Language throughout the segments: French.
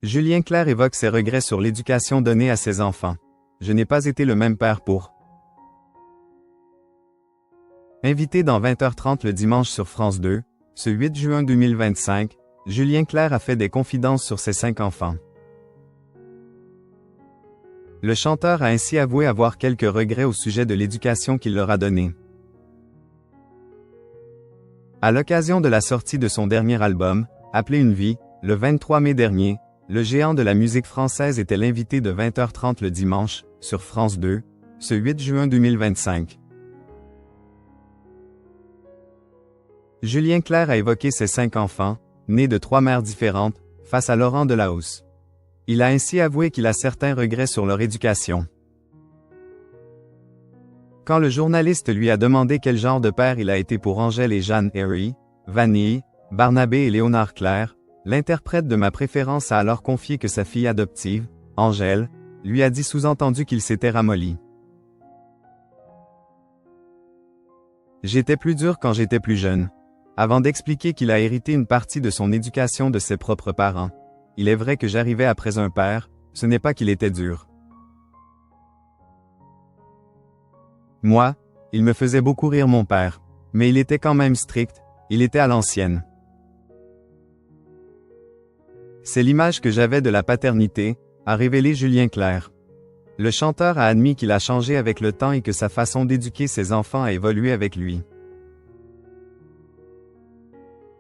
Julien Clerc évoque ses regrets sur l'éducation donnée à ses enfants. Je n'ai pas été le même père pour. Invité dans 20h30 le dimanche sur France 2, ce 8 juin 2025, Julien Clerc a fait des confidences sur ses 5 enfants. Le chanteur a ainsi avoué avoir quelques regrets au sujet de l'éducation qu'il leur a donnée. À l'occasion de la sortie de son dernier album, appelé Une vie, le 23 mai dernier, le géant de la musique française était l'invité de 20h30 le dimanche, sur France 2, ce 8 juin 2025. Julien Clerc a évoqué ses 5 enfants, nés de 3 mères différentes, face à Laurent Delahousse. Il a ainsi avoué qu'il a certains regrets sur leur éducation. Quand le journaliste lui a demandé quel genre de père il a été pour Angèle et Jeanne Harry, Vanille, Barnabé et Léonard Clerc, l'interprète de Ma préférence a alors confié que sa fille adoptive, Angèle, lui a dit sous-entendu qu'il s'était ramolli. J'étais plus dur quand j'étais plus jeune. Avant d'expliquer qu'il a hérité une partie de son éducation de ses propres parents. Il est vrai que j'arrivais après un père, ce n'est pas qu'il était dur. Moi, il me faisait beaucoup rire mon père, mais il était quand même strict, il était à l'ancienne. C'est l'image que j'avais de la paternité, a révélé Julien Clerc. Le chanteur a admis qu'il a changé avec le temps et que sa façon d'éduquer ses enfants a évolué avec lui.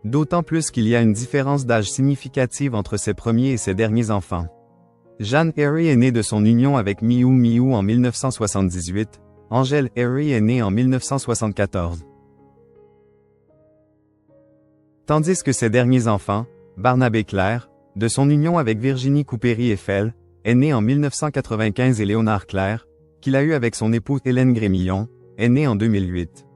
D'autant plus qu'il y a une différence d'âge significative entre ses premiers et ses derniers enfants. Jeanne Harry est née de son union avec Miou Miou en 1978, Angèle Harry est née en 1974. Tandis que ses derniers enfants, Barnabé Clerc, de son union avec Virginie Coupéry-Eiffel, est né en 1995 et Léonard Clerc, qu'il a eu avec son épouse Hélène Grémillon, est né en 2008.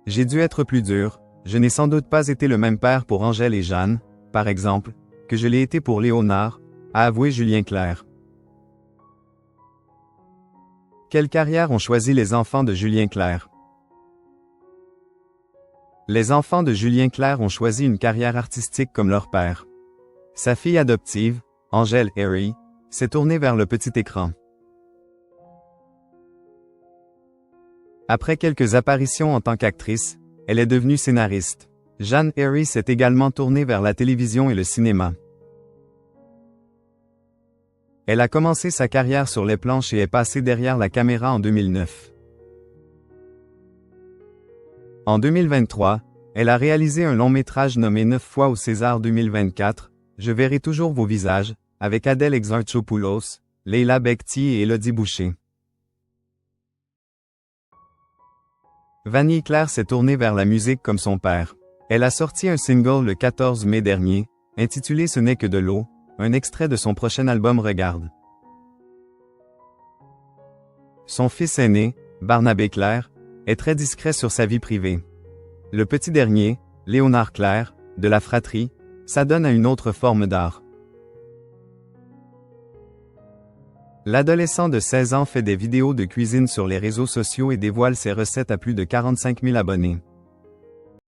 J'ai dû être plus dur, je n'ai sans doute pas été le même père pour Angèle et Jeanne, par exemple, que je l'ai été pour Léonard, a avoué Julien Clerc. Quelle carrière ont choisi les enfants de Julien Clerc? Les enfants de Julien Clerc ont choisi une carrière artistique comme leur père. Sa fille adoptive, Angèle Harry, s'est tournée vers le petit écran. Après quelques apparitions en tant qu'actrice, elle est devenue scénariste. Jeanne Harry s'est également tournée vers la télévision et le cinéma. Elle a commencé sa carrière sur les planches et est passée derrière la caméra en 2009. En 2023, elle a réalisé un long métrage nommé 9 fois au César 2024, Je verrai toujours vos visages, avec Adèle Exarchopoulos, Leila Bekti et Élodie Boucher. Vanille Clerc s'est tournée vers la musique comme son père. Elle a sorti un single le 14 mai dernier, intitulé Ce n'est que de l'eau, un extrait de son prochain album Regarde. Son fils aîné, Barnabé Clerc, est très discret sur sa vie privée. Le petit dernier, Léonard Clerc, de la fratrie, s'adonne à une autre forme d'art. L'adolescent de 16 ans fait des vidéos de cuisine sur les réseaux sociaux et dévoile ses recettes à plus de 45 000 abonnés.